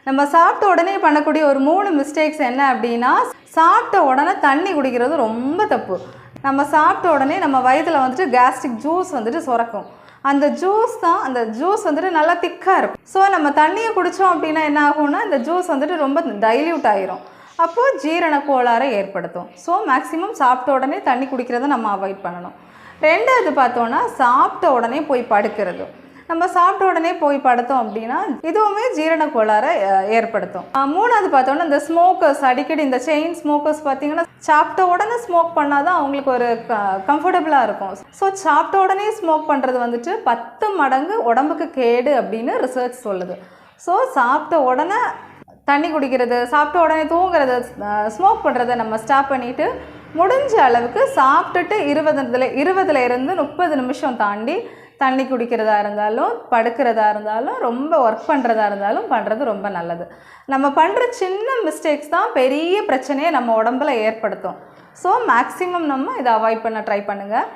நம்ம சாப்பிட்ட உடனே பண்ணக்கூடிய ஒரு 3 மிஸ்டேக்ஸ் என்ன அப்படின்னா, சாப்பிட்ட உடனே தண்ணி குடிக்கிறது ரொம்ப தப்பு. நம்ம சாப்பிட்ட உடனே நம்ம வயிற்றில் வந்துட்டு கேஸ்ட்ரிக் ஜூஸ் வந்துட்டு சுரக்கும். அந்த ஜூஸ் வந்துட்டு நல்லா திக்காக இருக்கும். ஸோ நம்ம தண்ணியை குடித்தோம் அப்படின்னா என்ன ஆகும்னா, இந்த ஜூஸ் வந்துட்டு ரொம்ப டைல்யூட் ஆகிரும். அப்போது ஜீரண கோளாறை ஏற்படுத்தும். ஸோ மேக்ஸிமம் சாப்பிட்ட உடனே தண்ணி குடிக்கிறத நம்ம அவாய்ட் பண்ணணும். 2வது பார்த்தோன்னா, சாப்பிட்ட உடனே போய் படுக்கிறது. நம்ம சாப்பிட்ட உடனே போய் படுத்தோம் அப்படின்னா இதுவுமே ஜீரண கோளாறை ஏற்படுத்தும். 3வது பார்த்தோன்னா, இந்த ஸ்மோக்கர்ஸ், அடிக்கடி இந்த செயின் ஸ்மோக்கர்ஸ் பார்த்தீங்கன்னா சாப்பிட்ட உடனே ஸ்மோக் பண்ணால் தான் அவங்களுக்கு ஒரு கம்ஃபர்டபுளாக இருக்கும். ஸோ சாப்பிட்ட உடனே ஸ்மோக் பண்ணுறது வந்துட்டு 10 மடங்கு உடம்புக்கு கேடு அப்படின்னு ரிசர்ச் சொல்லுது. ஸோ சாப்பிட்ட உடனே தண்ணி குடிக்கிறது, சாப்பிட்ட உடனே தூங்குறது, ஸ்மோக் பண்ணுறதை நம்ம ஸ்டாப் பண்ணிவிட்டு முடிஞ்ச அளவுக்கு சாப்பிட்டுட்டு 20 இருந்து 30 நிமிஷம் தாண்டி தண்ணி குடிக்கிறதா இருந்தாலும், படுக்கிறதா இருந்தாலும், ரொம்ப ஒர்க் பண்ணுறதா இருந்தாலும் பண்ணுறது ரொம்ப நல்லது. நம்ம பண்ணுற சின்ன மிஸ்டேக்ஸ் தான் பெரிய பிரச்சனையை நம்ம உடம்புல ஏற்படுத்தும். ஸோ மேக்ஸிமம் நம்ம இதை அவாய்ட் பண்ண ட்ரை பண்ணுங்கள்.